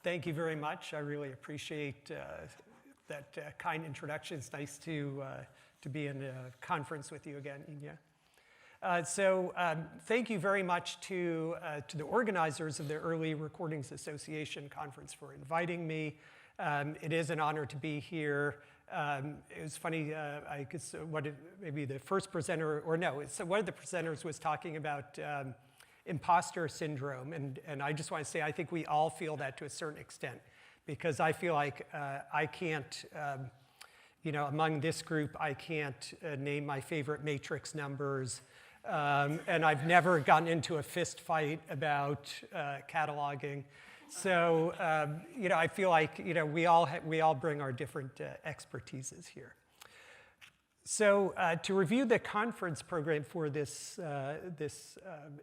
Thank you very much. I really appreciate that kind introduction. It's nice to be in a conference with you again, Inya. Thank you very much to the organizers of the Early Recordings Association conference for inviting me. It is an honor to be here. It was funny, I guess maybe the first presenter, or no, one of the presenters was talking about imposter syndrome, and I just want to say I think we all feel that to a certain extent, because I feel like I can't, among this group, I can't name my favorite matrix numbers, and I've never gotten into a fist fight about cataloging. So, I feel like, we all bring our different expertises here. So to review the conference program for this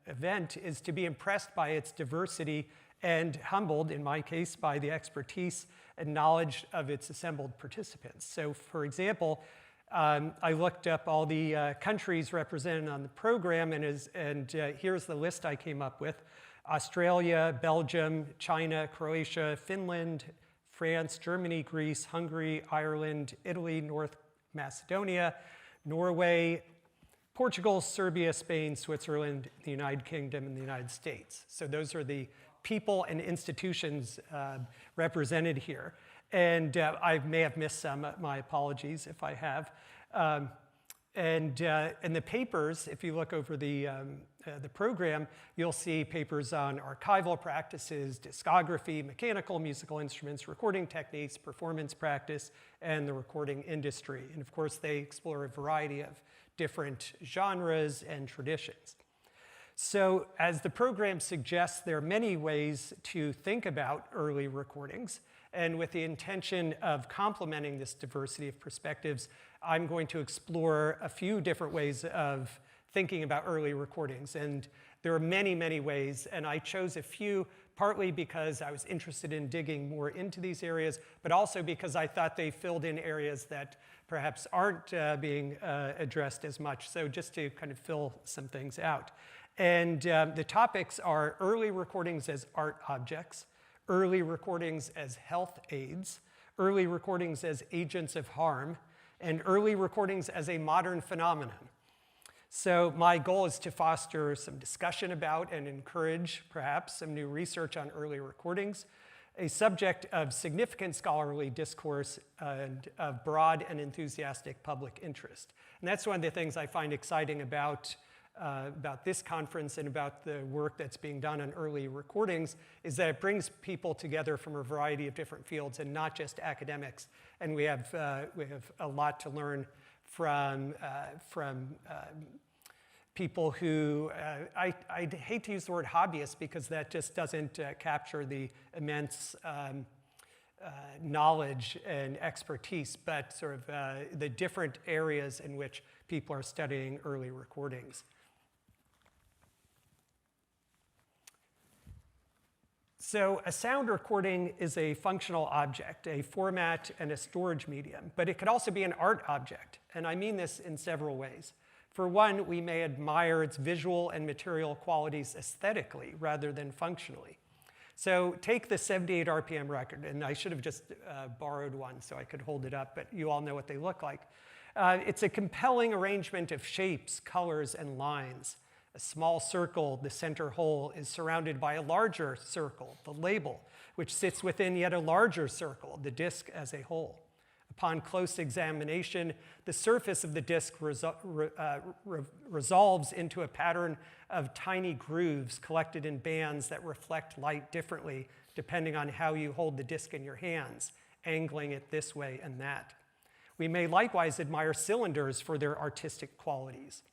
event is to be impressed by its diversity and humbled, in my case, by the expertise and knowledge of its assembled participants. So for example, I looked up all the countries represented on the program, and here's the list I came up with. Australia, Belgium, China, Croatia, Finland, France, Germany, Greece, Hungary, Ireland, Italy, North Macedonia, Norway, Portugal, Serbia, Spain, Switzerland, the United Kingdom, and the United States. So those are the people and institutions represented here. And I may have missed some, my apologies if I have. And the papers, if you look over the program, you'll see papers on archival practices, discography, mechanical musical instruments, recording techniques, performance practice, and the recording industry. And of course, they explore a variety of different genres and traditions. So as the program suggests, there are many ways to think about early recordings. And with the intention of complementing this diversity of perspectives, I'm going to explore a few different ways of thinking about early recordings. And there are many, many ways, and I chose a few partly because I was interested in digging more into these areas, but also because I thought they filled in areas that perhaps aren't being addressed as much. So just to kind of fill some things out. And the topics are early recordings as art objects, early recordings as health aids, early recordings as agents of harm, and early recordings as a modern phenomenon. So my goal is to foster some discussion about and encourage perhaps some new research on early recordings, a subject of significant scholarly discourse and of broad and enthusiastic public interest. And that's one of the things I find exciting about this conference and about the work that's being done on early recordings, is that it brings people together from a variety of different fields and not just academics. And we have a lot to learn from people who, I hate to use the word hobbyists because that just doesn't capture the immense knowledge and expertise, but sort of the different areas in which people are studying early recordings. So a sound recording is a functional object, a format and a storage medium, but it could also be an art object, and I mean this in several ways. For one, we may admire its visual and material qualities aesthetically rather than functionally. So take the 78 RPM record, and I should have just borrowed one so I could hold it up, but you all know what they look like. It's a compelling arrangement of shapes, colors, and lines. A small circle, the center hole, is surrounded by a larger circle, the label, which sits within yet a larger circle, the disc as a whole. Upon close examination, the surface of the disc resolves into a pattern of tiny grooves collected in bands that reflect light differently depending on how you hold the disc in your hands, angling it this way and that. We may likewise admire cylinders for their artistic qualities.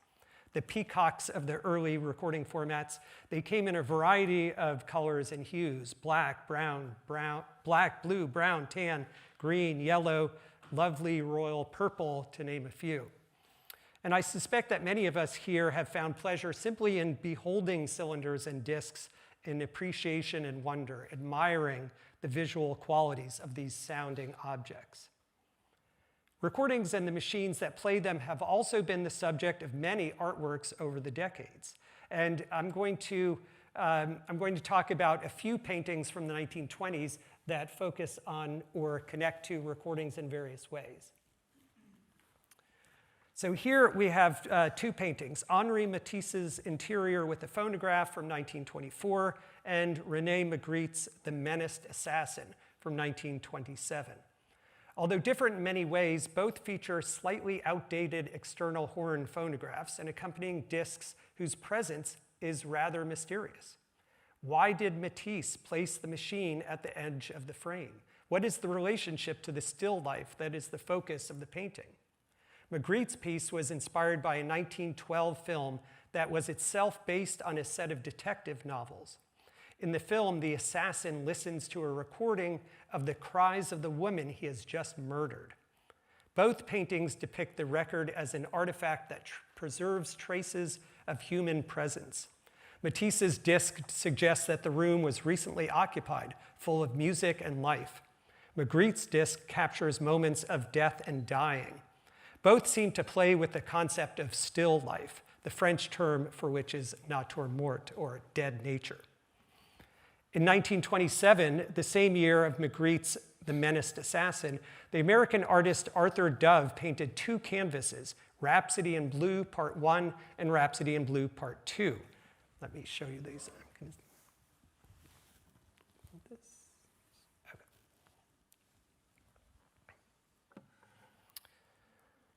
The peacocks of the early recording formats, they came in a variety of colors and hues: black, black, blue, brown, tan, green, yellow, lovely royal purple, to name a few. And I suspect that many of us here have found pleasure simply in beholding cylinders and discs in appreciation and wonder, admiring the visual qualities of these sounding objects. Recordings and the machines that play them have also been the subject of many artworks over the decades. And I'm going to talk about a few paintings from the 1920s that focus on or connect to recordings in various ways. So here we have two paintings, Henri Matisse's Interior with a Phonograph from 1924 and René Magritte's The Menaced Assassin from 1927. Although different in many ways, both feature slightly outdated external horn phonographs and accompanying discs whose presence is rather mysterious. Why did Matisse place the machine at the edge of the frame? What is the relationship to the still life that is the focus of the painting? Magritte's piece was inspired by a 1912 film that was itself based on a set of detective novels. In the film, the assassin listens to a recording of the cries of the woman he has just murdered. Both paintings depict the record as an artifact that preserves traces of human presence. Matisse's disc suggests that the room was recently occupied, full of music and life. Magritte's disc captures moments of death and dying. Both seem to play with the concept of still life, the French term for which is nature morte, or dead nature. In 1927, the same year of Magritte's The Menaced Assassin, the American artist Arthur Dove painted two canvases, Rhapsody in Blue Part 1 and Rhapsody in Blue Part 2. Let me show you these.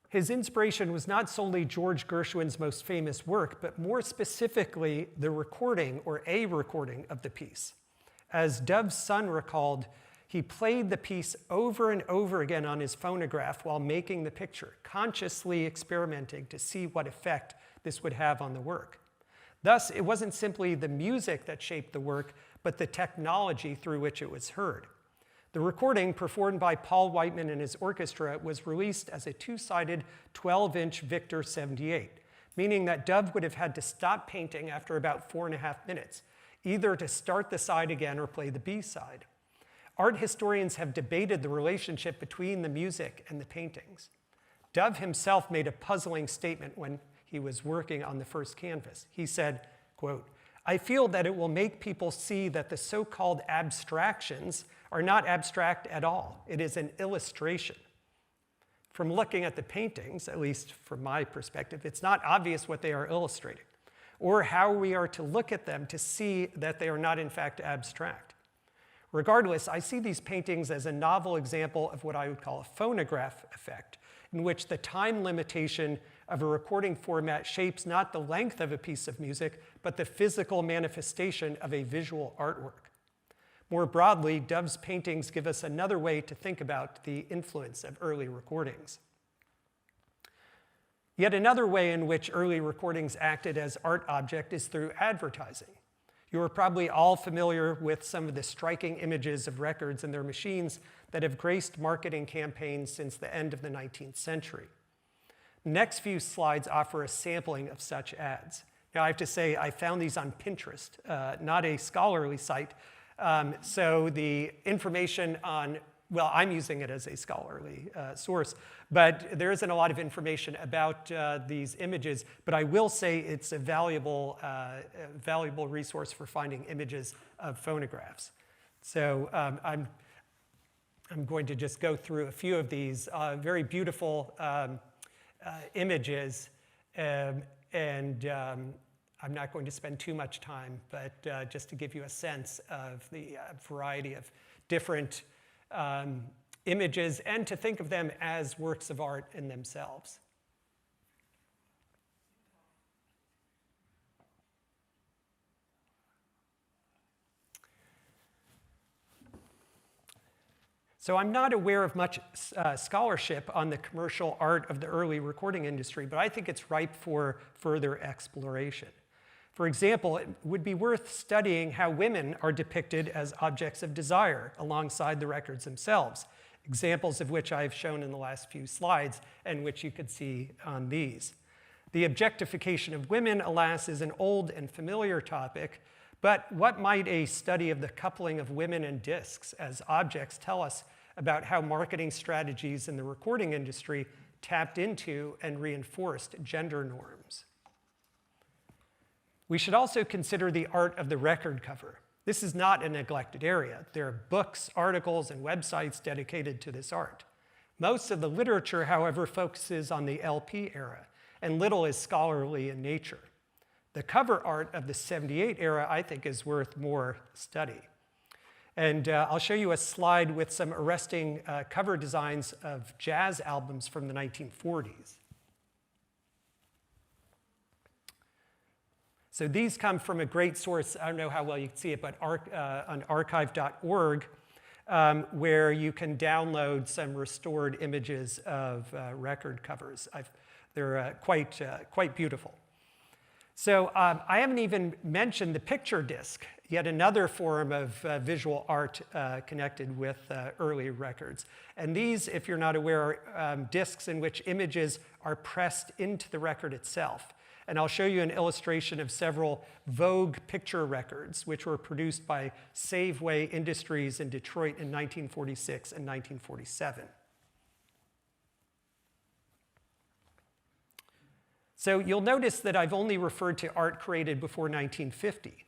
His inspiration was not solely George Gershwin's most famous work, but more specifically, the recording or a recording of the piece. As Dove's son recalled, he played the piece over and over again on his phonograph while making the picture, consciously experimenting to see what effect this would have on the work. Thus, it wasn't simply the music that shaped the work, but the technology through which it was heard. The recording, performed by Paul Whiteman and his orchestra, was released as a two-sided 12-inch Victor 78, meaning that Dove would have had to stop painting after about 4.5 minutes, either to start the side again or play the B side. Art historians have debated the relationship between the music and the paintings. Dove himself made a puzzling statement when he was working on the first canvas. He said, quote, "I feel that it will make people see that the so-called abstractions are not abstract at all. It is an illustration." From looking at the paintings, at least from my perspective, it's not obvious what they are illustrating, or how we are to look at them to see that they are not in fact abstract. Regardless, I see these paintings as a novel example of what I would call a phonograph effect, in which the time limitation of a recording format shapes not the length of a piece of music, but the physical manifestation of a visual artwork. More broadly, Dove's paintings give us another way to think about the influence of early recordings. Yet another way in which early recordings acted as art object is through advertising. You are probably all familiar with some of the striking images of records and their machines that have graced marketing campaigns since the end of the 19th century. The next few slides offer a sampling of such ads. Now, I have to say, I found these on Pinterest, not a scholarly site. So the information on, well, I'm using it as a scholarly source, but there isn't a lot of information about these images, but I will say it's a valuable resource for finding images of phonographs. So I'm going to just go through a few of these very beautiful images, and I'm not going to spend too much time, but just to give you a sense of the variety of different images and to think of them as works of art in themselves. So I'm not aware of much scholarship on the commercial art of the early recording industry, but I think it's ripe for further exploration. For example, it would be worth studying how women are depicted as objects of desire alongside the records themselves, examples of which I've shown in the last few slides and which you could see on these. The objectification of women, alas, is an old and familiar topic, but what might a study of the coupling of women and discs as objects tell us about how marketing strategies in the recording industry tapped into and reinforced gender norms? We should also consider the art of the record cover. This is not a neglected area. There are books, articles, and websites dedicated to this art. Most of the literature, however, focuses on the LP era, and little is scholarly in nature. The cover art of the '78 era, I think, is worth more study. And I'll show you a slide with some arresting cover designs of jazz albums from the 1940s. So these come from a great source, I don't know how well you can see it, but on archive.org, where you can download some restored images of record covers. They're quite beautiful. So I haven't even mentioned the picture disc, yet another form of visual art connected with early records. And these, if you're not aware, are discs in which images are pressed into the record itself. And I'll show you an illustration of several Vogue picture records, which were produced by Safeway Industries in Detroit in 1946 and 1947. So you'll notice that I've only referred to art created before 1950.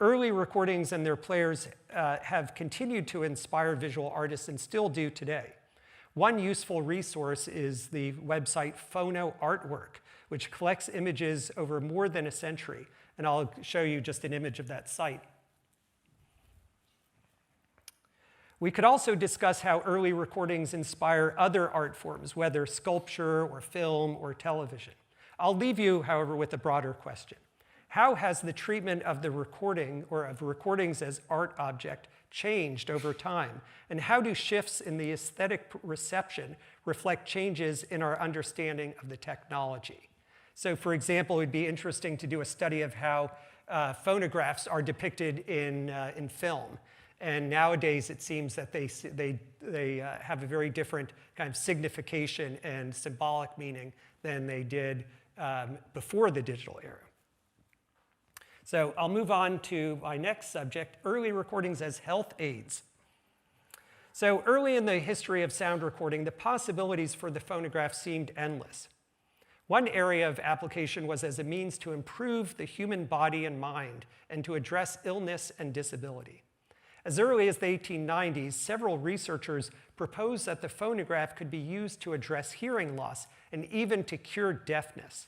Early recordings and their players have continued to inspire visual artists and still do today. One useful resource is the website Phono Artwork, which collects images over more than a century. And I'll show you just an image of that site. We could also discuss how early recordings inspire other art forms, whether sculpture or film or television. I'll leave you, however, with a broader question. How has the treatment of the recording or of recordings as art object changed over time? And how do shifts in the aesthetic reception reflect changes in our understanding of the technology? So for example, it would be interesting to do a study of how phonographs are depicted in film. And nowadays, it seems that they have a very different kind of signification and symbolic meaning than they did before the digital era. So I'll move on to my next subject, early recordings as health aids. So early in the history of sound recording, the possibilities for the phonograph seemed endless. One area of application was as a means to improve the human body and mind and to address illness and disability. As early as the 1890s, several researchers proposed that the phonograph could be used to address hearing loss and even to cure deafness.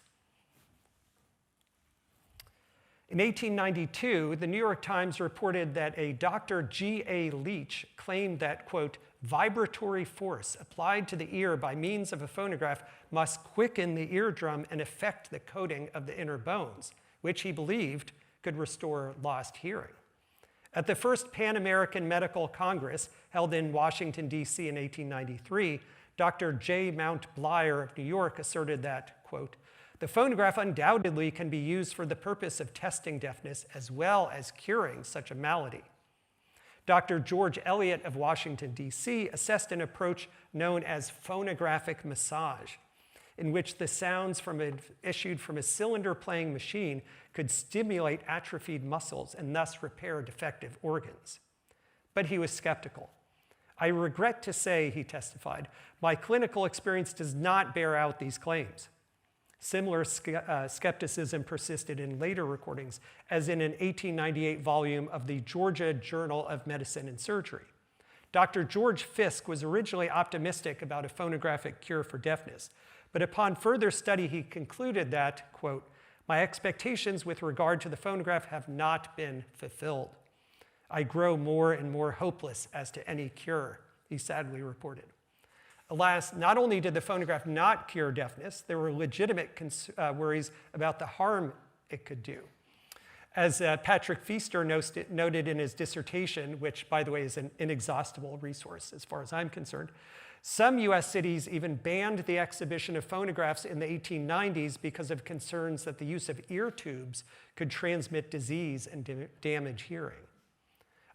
In 1892, the New York Times reported that a Dr. G.A. Leach claimed that, quote, vibratory force applied to the ear by means of a phonograph must quicken the eardrum and affect the coating of the inner bones, which he believed could restore lost hearing. At the first Pan American Medical Congress, held in Washington, D.C. in 1893, Dr. J. Mount Blyer of New York asserted that, quote, the phonograph undoubtedly can be used for the purpose of testing deafness as well as curing such a malady. Dr. George Eliot of Washington, D.C. assessed an approach known as phonographic massage, in which the sounds issued from a cylinder-playing machine could stimulate atrophied muscles and thus repair defective organs. But he was skeptical. I regret to say, he testified, my clinical experience does not bear out these claims. Similar skepticism persisted in later recordings, as in an 1898 volume of the Georgia Journal of Medicine and Surgery. Dr. George Fiske was originally optimistic about a phonographic cure for deafness, but upon further study, he concluded that, quote, my expectations with regard to the phonograph have not been fulfilled. I grow more and more hopeless as to any cure, he sadly reported. Alas, not only did the phonograph not cure deafness, there were legitimate worries about the harm it could do. As Patrick Feaster noted in his dissertation, which, by the way, is an inexhaustible resource as far as I'm concerned, some US cities even banned the exhibition of phonographs in the 1890s because of concerns that the use of ear tubes could transmit disease and damage hearing.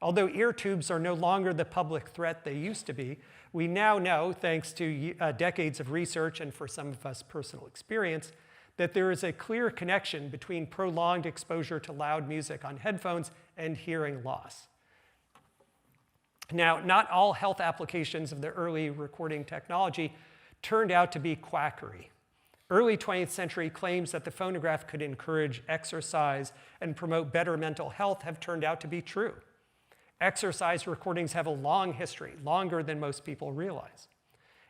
Although ear tubes are no longer the public threat they used to be, we now know, thanks to decades of research and for some of us personal experience, that there is a clear connection between prolonged exposure to loud music on headphones and hearing loss. Now, not all health applications of the early recording technology turned out to be quackery. Early 20th century claims that the phonograph could encourage exercise and promote better mental health have turned out to be true. Exercise recordings have a long history, longer than most people realize.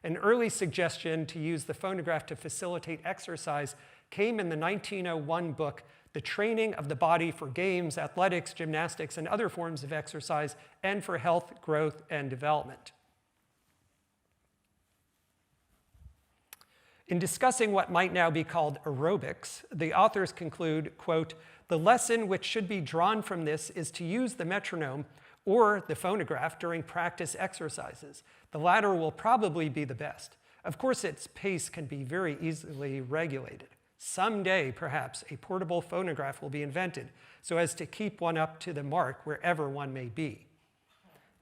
An early suggestion to use the phonograph to facilitate exercise came in the 1901 book, The Training of the Body for Games, Athletics, Gymnastics, and Other Forms of Exercise, and for Health, Growth, and Development. In discussing what might now be called aerobics, the authors conclude, quote, "The lesson which should be drawn from this is to use the metronome or the phonograph during practice exercises. The latter will probably be the best. Of course, its pace can be very easily regulated. Someday, perhaps, a portable phonograph will be invented so as to keep one up to the mark wherever one may be."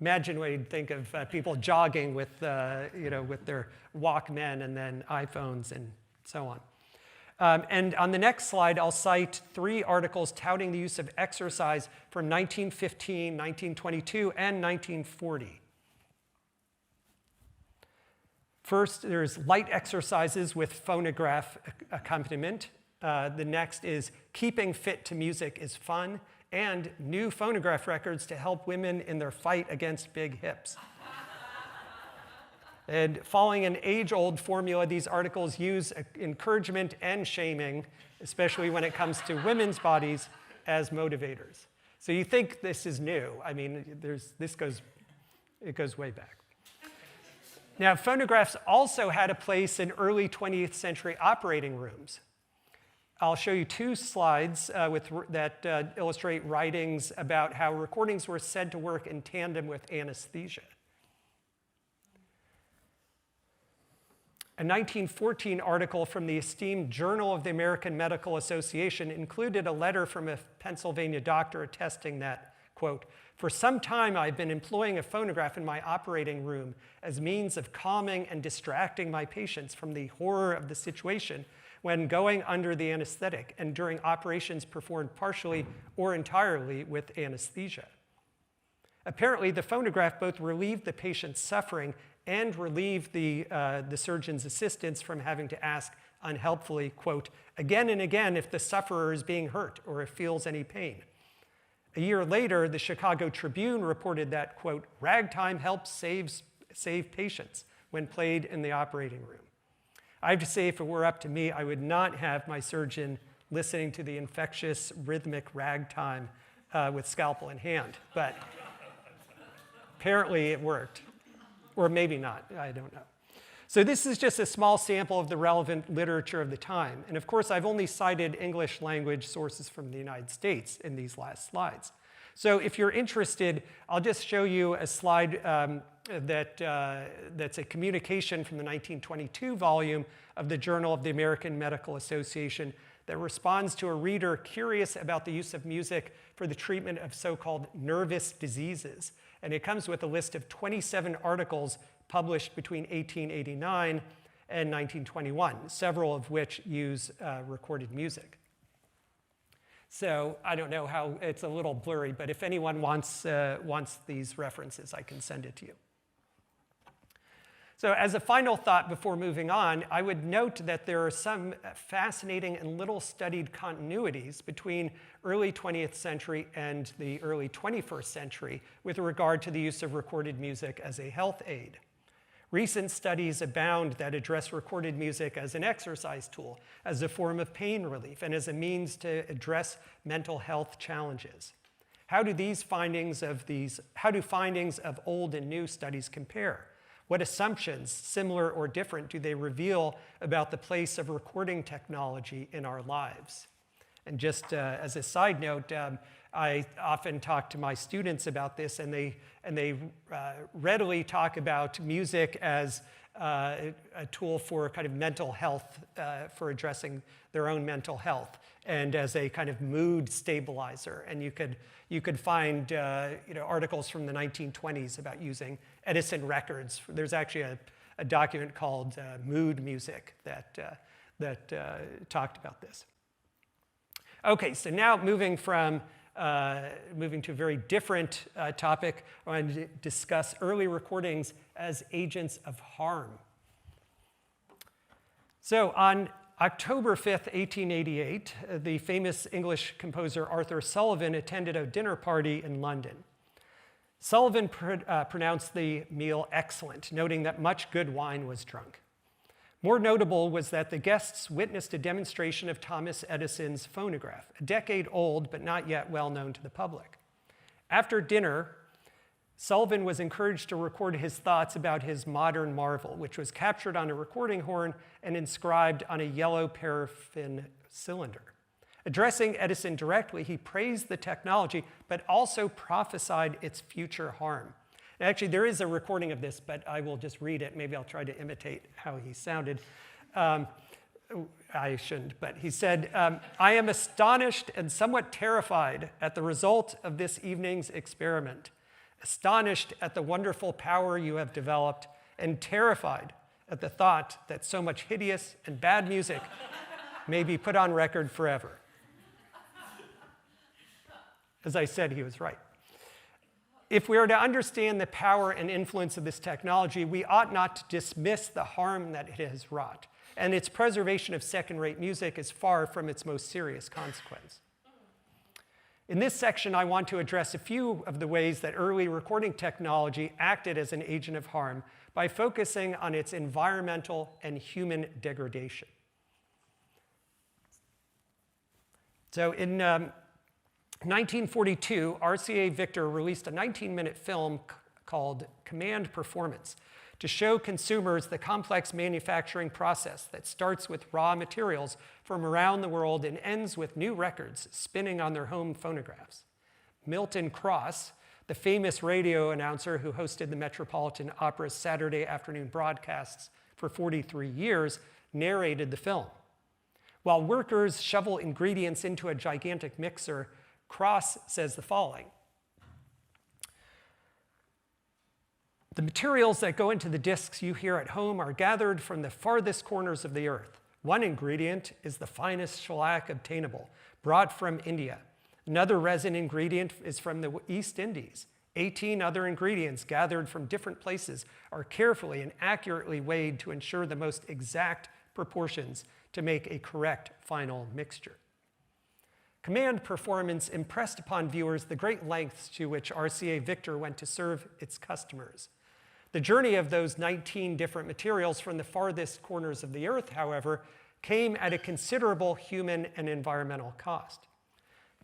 Imagine what you'd think of people jogging with, with their Walkmen and then iPhones and so on. And on the next slide, I'll cite 3 articles touting the use of exercise from 1915, 1922, and 1940. First, there's light exercises with phonograph accompaniment. The next is keeping fit to music is fun, and new phonograph records to help women in their fight against big hips. And following an age-old formula, these articles use encouragement and shaming, especially when it comes to women's bodies, as motivators. So you think this is new. I mean, it goes way back. Now, phonographs also had a place in early 20th century operating rooms. I'll show you 2 slides that illustrate writings about how recordings were said to work in tandem with anesthesia. A 1914 article from the esteemed Journal of the American Medical Association included a letter from a Pennsylvania doctor attesting that, quote, "For some time I've been employing a phonograph in my operating room as means of calming and distracting my patients from the horror of the situation when going under the anesthetic and during operations performed partially or entirely with anesthesia. Apparently, the phonograph both relieved the patient's suffering and relieved the surgeon's assistants from having to ask unhelpfully, quote, again and again if the sufferer is being hurt or if feels any pain. A year later, the Chicago Tribune reported that, quote, ragtime helps save patients when played in the operating room. I have to say, if it were up to me, I would not have my surgeon listening to the infectious rhythmic ragtime with scalpel in hand, but apparently it worked. Or maybe not, I don't know. So this is just a small sample of the relevant literature of the time. And of course, I've only cited English language sources from the United States in these last slides. So if you're interested, I'll just show you a slide that's a communication from the 1922 volume of the Journal of the American Medical Association that responds to a reader curious about the use of music for the treatment of so-called nervous diseases. And it comes with a list of 27 articles published between 1889 and 1921, several of which use recorded music. So I don't know how, it's a little blurry, but if anyone wants these references, I can send it to you. So as a final thought before moving on, I would note that there are some fascinating and little studied continuities between early 20th century and the early 21st century with regard to the use of recorded music as a health aid. Recent studies abound that address recorded music as an exercise tool, as a form of pain relief, and as a means to address mental health challenges. How do findings of old and new studies compare? What assumptions, similar or different, do they reveal about the place of recording technology in our lives? And just as a side note, I often talk to my students about this, and they readily talk about music as a tool for kind of mental health, for addressing their own mental health, and as a kind of mood stabilizer. And you could find articles from the 1920s about using Edison records. There's actually a document called Mood Music that talked about this. Okay, so now moving to a very different topic, I want to discuss early recordings as agents of harm. So on October 5th, 1888, the famous English composer Arthur Sullivan attended a dinner party in London. Sullivan pronounced the meal excellent, noting that much good wine was drunk. More notable was that the guests witnessed a demonstration of Thomas Edison's phonograph, a decade old but not yet well known to the public. After dinner, Sullivan was encouraged to record his thoughts about his modern marvel, which was captured on a recording horn and inscribed on a yellow paraffin cylinder. Addressing Edison directly, he praised the technology, but also prophesied its future harm. And actually, there is a recording of this, but I will just read it. Maybe I'll try to imitate how he sounded. I shouldn't, but he said, "I am astonished and somewhat terrified at the result of this evening's experiment, astonished at the wonderful power you have developed, and terrified at the thought that so much hideous and bad music may be put on record forever." As I said, he was right. If we are to understand the power and influence of this technology, we ought not to dismiss the harm that it has wrought, and its preservation of second-rate music is far from its most serious consequence. In this section, I want to address a few of the ways that early recording technology acted as an agent of harm by focusing on its environmental and human degradation. So in 1942, RCA Victor released a 19-minute film called Command Performance to show consumers the complex manufacturing process that starts with raw materials from around the world and ends with new records spinning on their home phonographs. Milton Cross, the famous radio announcer who hosted the Metropolitan Opera's Saturday afternoon broadcasts for 43 years, narrated the film. While workers shovel ingredients into a gigantic mixer, Cross says the following: "The materials that go into the discs you hear at home are gathered from the farthest corners of the earth. One ingredient is the finest shellac obtainable, brought from India. Another resin ingredient is from the East Indies. 18 other ingredients gathered from different places are carefully and accurately weighed to ensure the most exact proportions to make a correct final mixture." Command Performance impressed upon viewers the great lengths to which RCA Victor went to serve its customers. The journey of those 19 different materials from the farthest corners of the earth, however, came at a considerable human and environmental cost.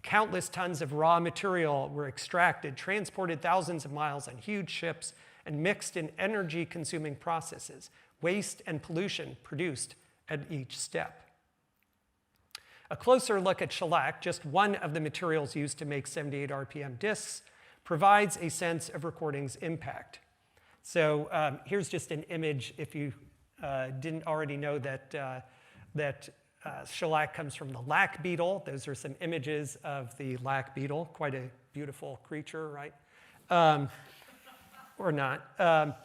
Countless tons of raw material were extracted, transported thousands of miles on huge ships, and mixed in energy-consuming processes, waste and pollution produced at each step. A closer look at shellac, just one of the materials used to make 78 RPM discs, provides a sense of recording's impact. So here's just an image if you didn't already know that shellac comes from the lac beetle. Those are some images of the lac beetle, quite a beautiful creature, right? Or not.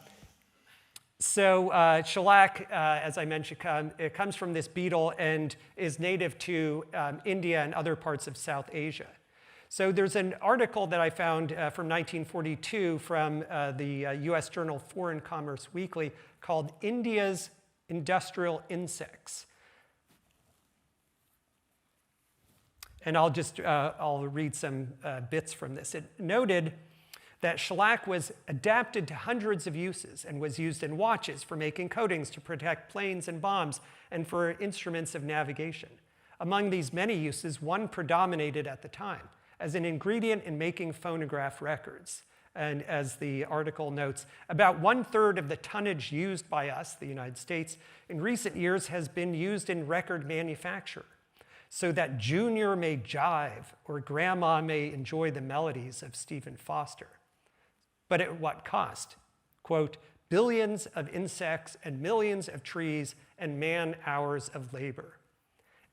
So shellac, as I mentioned, it comes from this beetle and is native to India and other parts of South Asia. So there's an article that I found from 1942 from the US journal Foreign Commerce Weekly called "India's Industrial Insects." And I'll read some bits from this. It noted that shellac was adapted to hundreds of uses and was used in watches for making coatings to protect planes and bombs and for instruments of navigation. Among these many uses, one predominated at the time as an ingredient in making phonograph records. And as the article notes, about 1/3 of the tonnage used by us, the United States, in recent years has been used in record manufacture, so that Junior may jive or Grandma may enjoy the melodies of Stephen Foster. But at what cost? Quote, "billions of insects and millions of trees and man-hours of labor."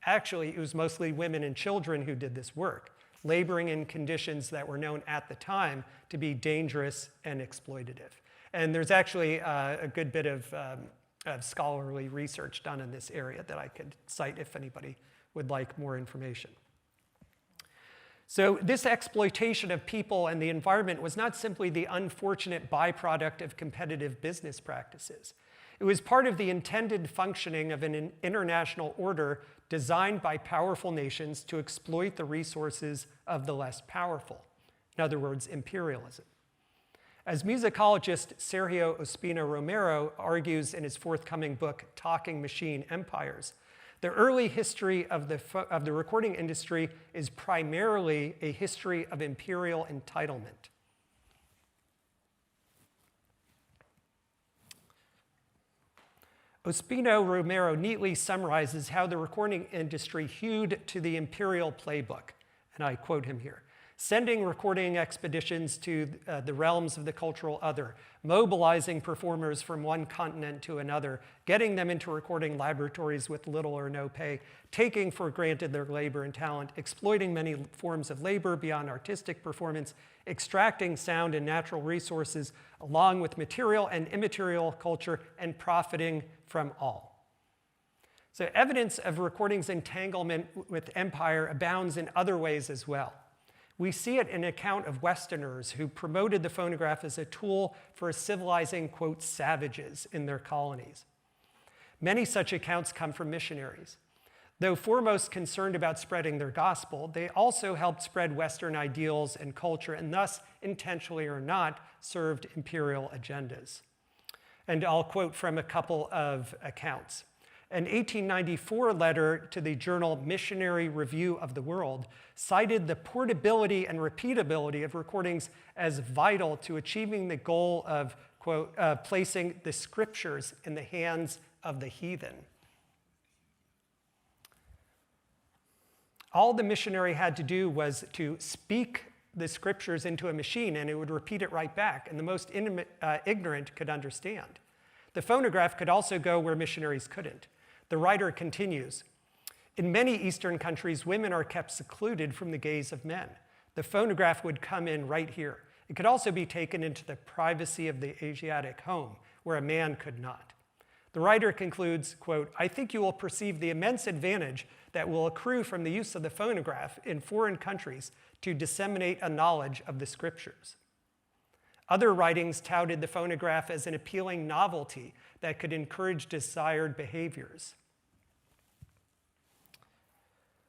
Actually, it was mostly women and children who did this work, laboring in conditions that were known at the time to be dangerous and exploitative. And there's actually a good bit of scholarly research done in this area that I could cite if anybody would like more information. So this exploitation of people and the environment was not simply the unfortunate byproduct of competitive business practices. It was part of the intended functioning of an international order designed by powerful nations to exploit the resources of the less powerful. In other words, imperialism. As musicologist Sergio Ospina Romero argues in his forthcoming book, Talking Machine Empires, the early history of the recording industry is primarily a history of imperial entitlement. Ospina Romero neatly summarizes how the recording industry hewed to the imperial playbook, and I quote him here: sending recording expeditions to the realms of the cultural other, mobilizing performers from one continent to another, getting them into recording laboratories with little or no pay, taking for granted their labor and talent, exploiting many forms of labor beyond artistic performance, extracting sound and natural resources along with material and immaterial culture, and profiting from all. So evidence of recording's entanglement with empire abounds in other ways as well. We see it in an account of Westerners who promoted the phonograph as a tool for civilizing, quote, savages in their colonies. Many such accounts come from missionaries. Though foremost concerned about spreading their gospel, they also helped spread Western ideals and culture, and thus, intentionally or not, served imperial agendas. And I'll quote from a couple of accounts. An 1894 letter to the journal Missionary Review of the World cited the portability and repeatability of recordings as vital to achieving the goal of, quote, placing the scriptures in the hands of the heathen. All the missionary had to do was to speak the scriptures into a machine, and it would repeat it right back, and the most ignorant could understand. The phonograph could also go where missionaries couldn't. The writer continues, in many Eastern countries, women are kept secluded from the gaze of men. The phonograph would come in right here. It could also be taken into the privacy of the Asiatic home, where a man could not. The writer concludes, quote, I think you will perceive the immense advantage that will accrue from the use of the phonograph in foreign countries to disseminate a knowledge of the scriptures. Other writings touted the phonograph as an appealing novelty that could encourage desired behaviors.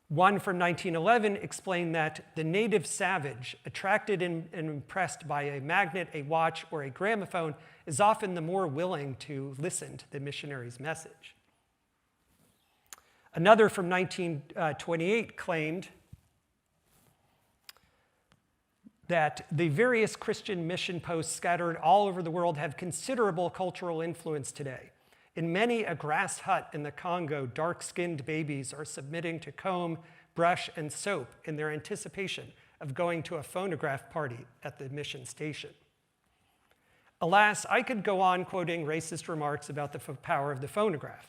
One from 1911 explained that the native savage, attracted and impressed by a magnet, a watch, or a gramophone, is often the more willing to listen to the missionary's message. Another from 1928 claimed that the various Christian mission posts scattered all over the world have considerable cultural influence today. In many a grass hut in the Congo, dark-skinned babies are submitting to comb, brush, and soap in their anticipation of going to a phonograph party at the mission station. Alas, I could go on quoting racist remarks about the power of the phonograph.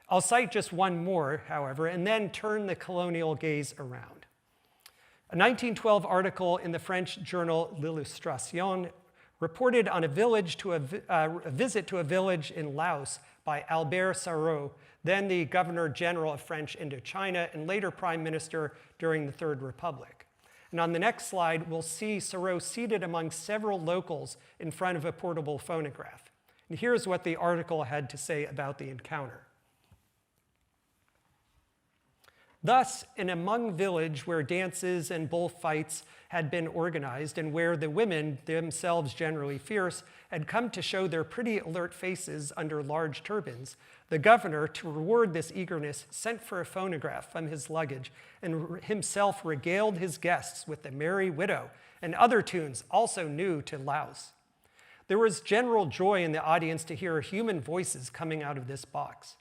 I'll cite just one more, however, and then turn the colonial gaze around. A 1912 article in the French journal L'Illustration reported on a visit to a village in Laos by Albert Sarraut, then the Governor General of French Indochina and later Prime Minister during the Third Republic. And on the next slide, we'll see Sarraut seated among several locals in front of a portable phonograph. And here's what the article had to say about the encounter. Thus, in a Hmong village where dances and bullfights had been organized and where the women, themselves generally fierce, had come to show their pretty alert faces under large turbans, the governor, to reward this eagerness, sent for a phonograph from his luggage and himself regaled his guests with the Merry Widow and other tunes also new to Laos. There was general joy in the audience to hear human voices coming out of this box.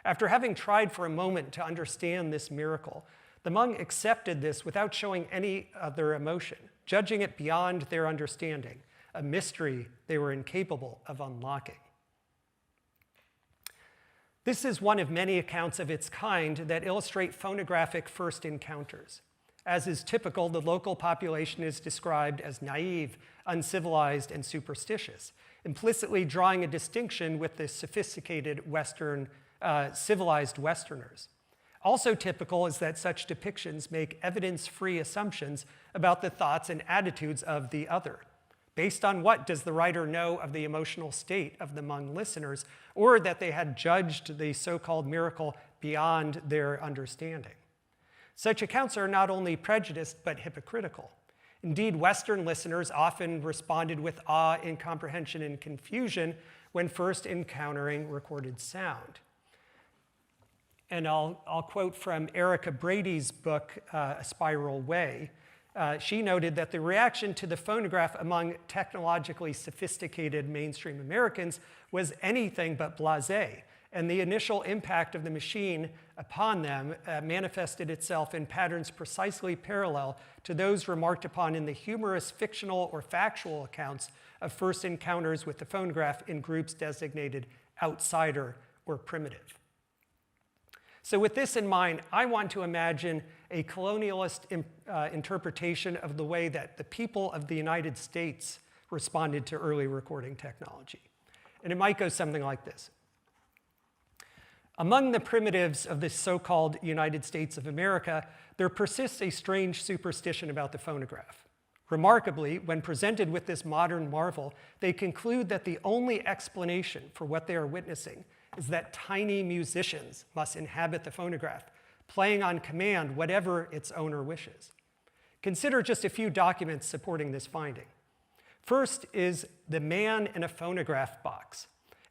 After having tried for a moment to understand this miracle, the Hmong accepted this without showing any other emotion, judging it beyond their understanding, a mystery they were incapable of unlocking. This is one of many accounts of its kind that illustrate phonographic first encounters. As is typical, the local population is described as naive, uncivilized, and superstitious, implicitly drawing a distinction with the sophisticated civilized Westerners. Also typical is that such depictions make evidence-free assumptions about the thoughts and attitudes of the other. Based on what does the writer know of the emotional state of the Hmong listeners, or that they had judged the so-called miracle beyond their understanding? Such accounts are not only prejudiced, but hypocritical. Indeed, Western listeners often responded with awe, incomprehension, and confusion when first encountering recorded sound. And I'll quote from Erica Brady's book, A Spiral Way. She noted that the reaction to the phonograph among technologically sophisticated mainstream Americans was anything but blasé, and the initial impact of the machine upon them manifested itself in patterns precisely parallel to those remarked upon in the humorous fictional or factual accounts of first encounters with the phonograph in groups designated outsider or primitive. So with this in mind, I want to imagine a colonialist interpretation of the way that the people of the United States responded to early recording technology. And it might go something like this. Among the primitives of the so-called United States of America, there persists a strange superstition about the phonograph. Remarkably, when presented with this modern marvel, they conclude that the only explanation for what they are witnessing is that tiny musicians must inhabit the phonograph, playing on command whatever its owner wishes. Consider just a few documents supporting this finding. First is The Man in a Phonograph Box,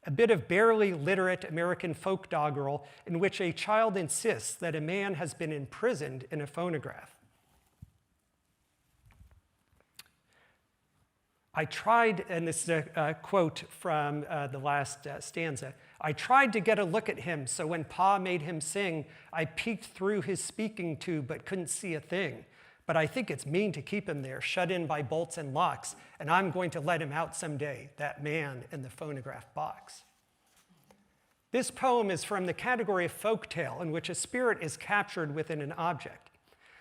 a bit of barely literate American folk doggerel in which a child insists that a man has been imprisoned in a phonograph. I tried, and this is a quote from the last stanza, I tried to get a look at him, so when Pa made him sing, I peeked through his speaking tube but couldn't see a thing. But I think it's mean to keep him there, shut in by bolts and locks, and I'm going to let him out someday, that man in the phonograph box. This poem is from the category of folktale, in which a spirit is captured within an object.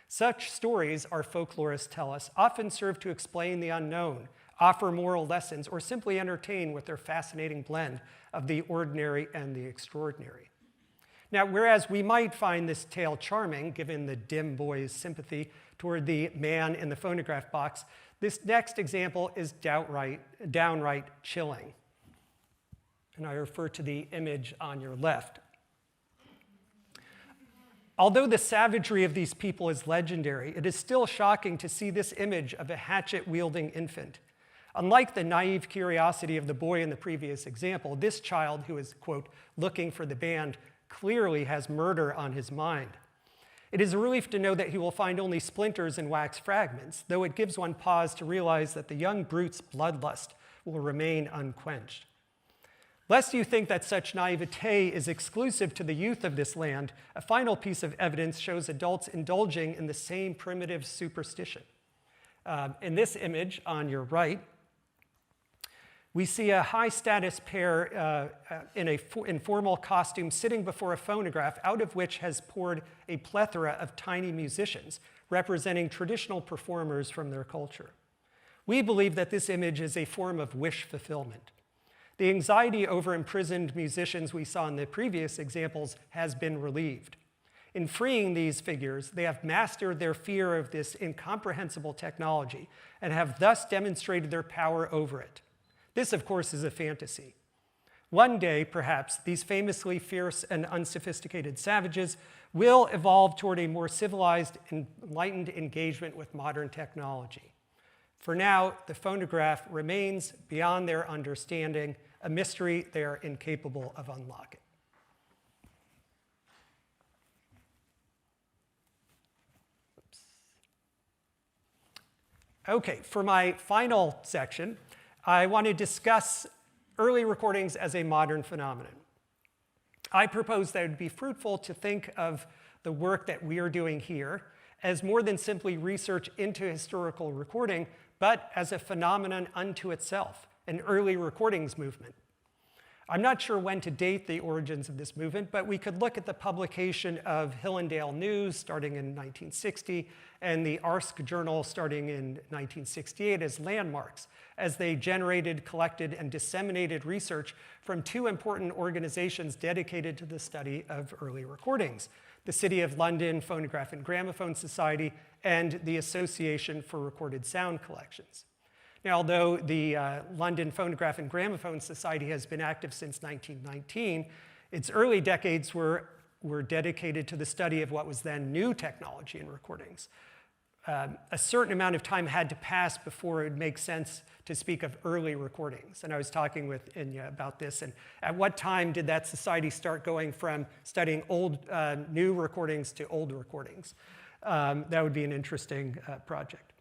Such stories, our folklorists tell us, often serve to explain the unknown, offer moral lessons, or simply entertain with their fascinating blend of the ordinary and the extraordinary. Now, whereas we might find this tale charming, given the dim boy's sympathy toward the man in the phonograph box, this next example is downright chilling. And I refer to the image on your left. Although the savagery of these people is legendary, it is still shocking to see this image of a hatchet-wielding infant. Unlike the naive curiosity of the boy in the previous example, this child who is, quote, looking for the band clearly has murder on his mind. It is a relief to know that he will find only splinters and wax fragments, though it gives one pause to realize that the young brute's bloodlust will remain unquenched. Lest you think that such naivete is exclusive to the youth of this land, a final piece of evidence shows adults indulging in the same primitive superstition. In this image on your right, we see a high-status pair in formal costume sitting before a phonograph out of which has poured a plethora of tiny musicians representing traditional performers from their culture. We believe that this image is a form of wish fulfillment. The anxiety over imprisoned musicians we saw in the previous examples has been relieved. In freeing these figures, they have mastered their fear of this incomprehensible technology and have thus demonstrated their power over it. This, of course, is a fantasy. One day, perhaps, these famously fierce and unsophisticated savages will evolve toward a more civilized, enlightened engagement with modern technology. For now, the phonograph remains beyond their understanding, a mystery they are incapable of unlocking. Oops. Okay, for my final section, I want to discuss early recordings as a modern phenomenon. I propose that it would be fruitful to think of the work that we are doing here as more than simply research into historical recording, but as a phenomenon unto itself, an early recordings movement. I'm not sure when to date the origins of this movement, but we could look at the publication of Hillendale News starting in 1960 and the Arsk Journal starting in 1968 as landmarks, as they generated, collected, and disseminated research from two important organizations dedicated to the study of early recordings: the City of London Phonograph and Gramophone Society and the Association for Recorded Sound Collections. Now, although the London Phonograph and Gramophone Society has been active since 1919, its early decades were dedicated to the study of what was then new technology in recordings. a certain amount of time had to pass before it would make sense to speak of early recordings. And I was talking with Inya about this. And at what time did that society start going from studying new recordings to old recordings? That would be an interesting project.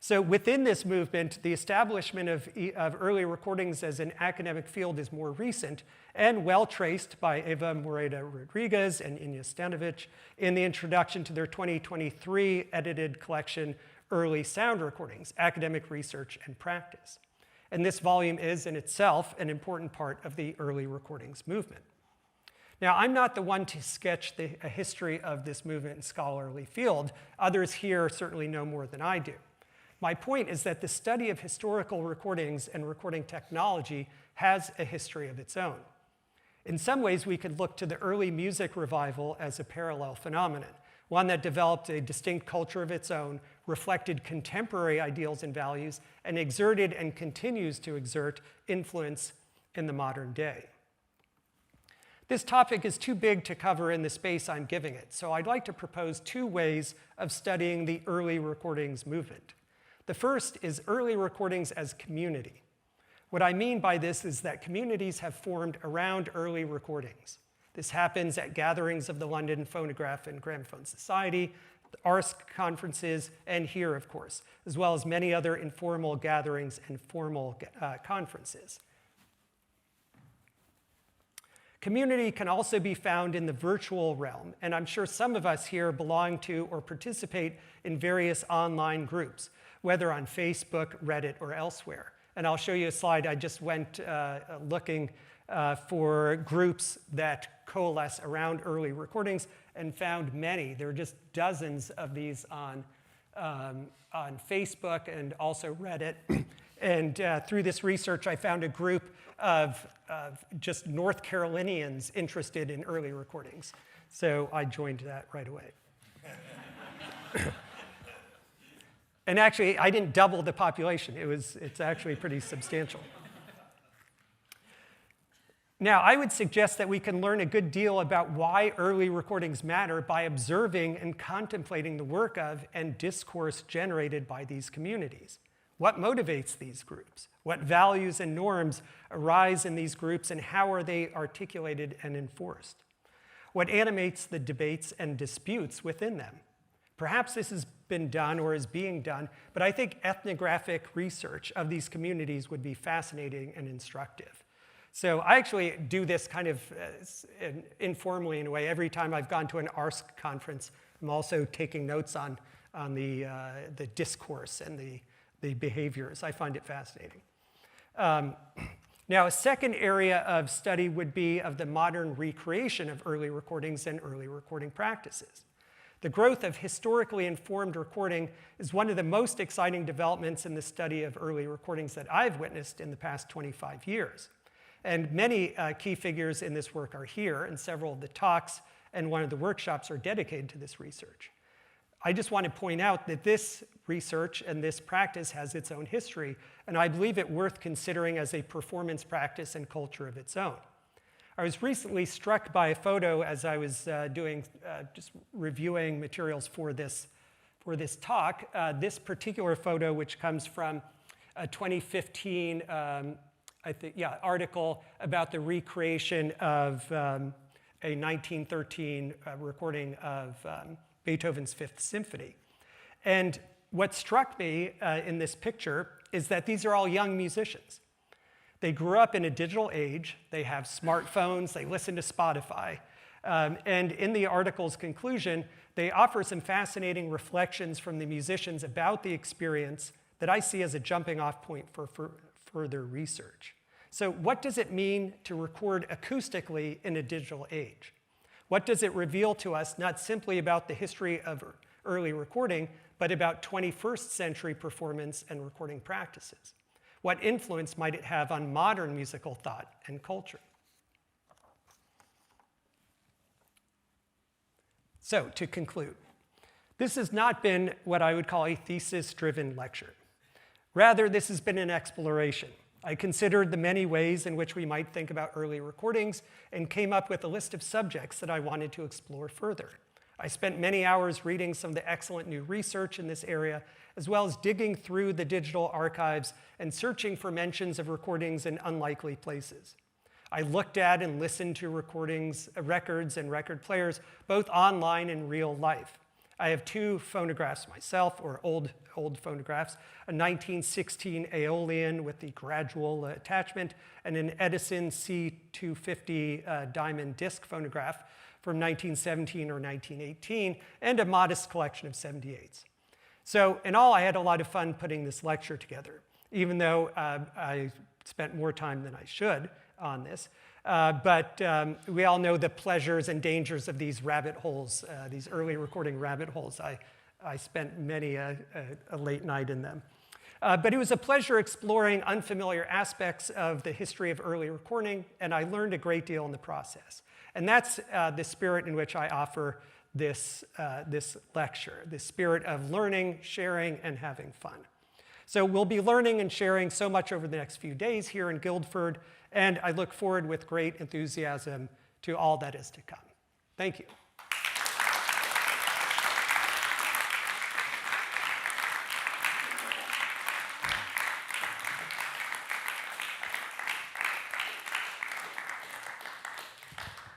So within this movement, the establishment of early recordings as an academic field is more recent and well traced by Eva Moreda Rodriguez and Inya Stanovic in the introduction to their 2023 edited collection, Early Sound Recordings, Academic Research and Practice. And this volume is in itself an important part of the early recordings movement. Now, I'm not the one to sketch a history of this movement and scholarly field. Others here certainly know more than I do. My point is that the study of historical recordings and recording technology has a history of its own. In some ways, we could look to the early music revival as a parallel phenomenon, one that developed a distinct culture of its own, reflected contemporary ideals and values, and exerted and continues to exert influence in the modern day. This topic is too big to cover in the space I'm giving it, so I'd like to propose two ways of studying the early recordings movement. The first is early recordings as community. What I mean by this is that communities have formed around early recordings. This happens at gatherings of the London Phonograph and Gramophone Society, the ARSC conferences, and here, of course, as well as many other informal gatherings and formal conferences. Community can also be found in the virtual realm, and I'm sure some of us here belong to or participate in various online groups, whether on Facebook, Reddit, or elsewhere. And I'll show you a slide. I just went looking for groups that coalesce around early recordings and found many. There are just dozens of these on Facebook and also Reddit. And through this research, I found a group of just North Carolinians interested in early recordings. So I joined that right away. And actually, I didn't double the population. It's actually pretty substantial. Now, I would suggest that we can learn a good deal about why early recordings matter by observing and contemplating the work of and discourse generated by these communities. What motivates these groups? What values and norms arise in these groups, and how are they articulated and enforced? What animates the debates and disputes within them? Perhaps this has been done or is being done, but I think ethnographic research of these communities would be fascinating and instructive. So I actually do this kind of informally in a way. Every time I've gone to an ARSC conference, I'm also taking notes on the discourse and the behaviors. I find it fascinating. Now, a second area of study would be of the modern recreation of early recordings and early recording practices. The growth of historically informed recording is one of the most exciting developments in the study of early recordings that I've witnessed in the past 25 years. And many key figures in this work are here, and several of the talks and one of the workshops are dedicated to this research. I just want to point out that this research and this practice has its own history, and I believe it worth considering as a performance practice and culture of its own. I was recently struck by a photo as I was just reviewing materials for this talk. This particular photo, which comes from a 2015 article about the recreation of a 1913 recording of Beethoven's Fifth Symphony. And what struck me in this picture is that these are all young musicians. They grew up in a digital age. They have smartphones. They listen to Spotify. And in the article's conclusion, they offer some fascinating reflections from the musicians about the experience that I see as a jumping off point for further research. So what does it mean to record acoustically in a digital age? What does it reveal to us, not simply about the history of early recording, but about 21st century performance and recording practices? What influence might it have on modern musical thought and culture? So, to conclude, this has not been what I would call a thesis-driven lecture. Rather, this has been an exploration. I considered the many ways in which we might think about early recordings and came up with a list of subjects that I wanted to explore further. I spent many hours reading some of the excellent new research in this area, as well as digging through the digital archives and searching for mentions of recordings in unlikely places. I looked at and listened to recordings, records, and record players, both online and real life. I have 2 phonographs myself, or old phonographs, a 1916 Aeolian with the gradual attachment, and an Edison C250 diamond disc phonograph from 1917 or 1918, and a modest collection of 78s. So in all, I had a lot of fun putting this lecture together, even though I spent more time than I should on this. But we all know the pleasures and dangers of these rabbit holes, these early recording rabbit holes. I spent many a late night in them. But it was a pleasure exploring unfamiliar aspects of the history of early recording, and I learned a great deal in the process. And that's the spirit in which I offer this lecture, the spirit of learning, sharing, and having fun. So we'll be learning and sharing so much over the next few days here in Guildford, and I look forward with great enthusiasm to all that is to come. Thank you.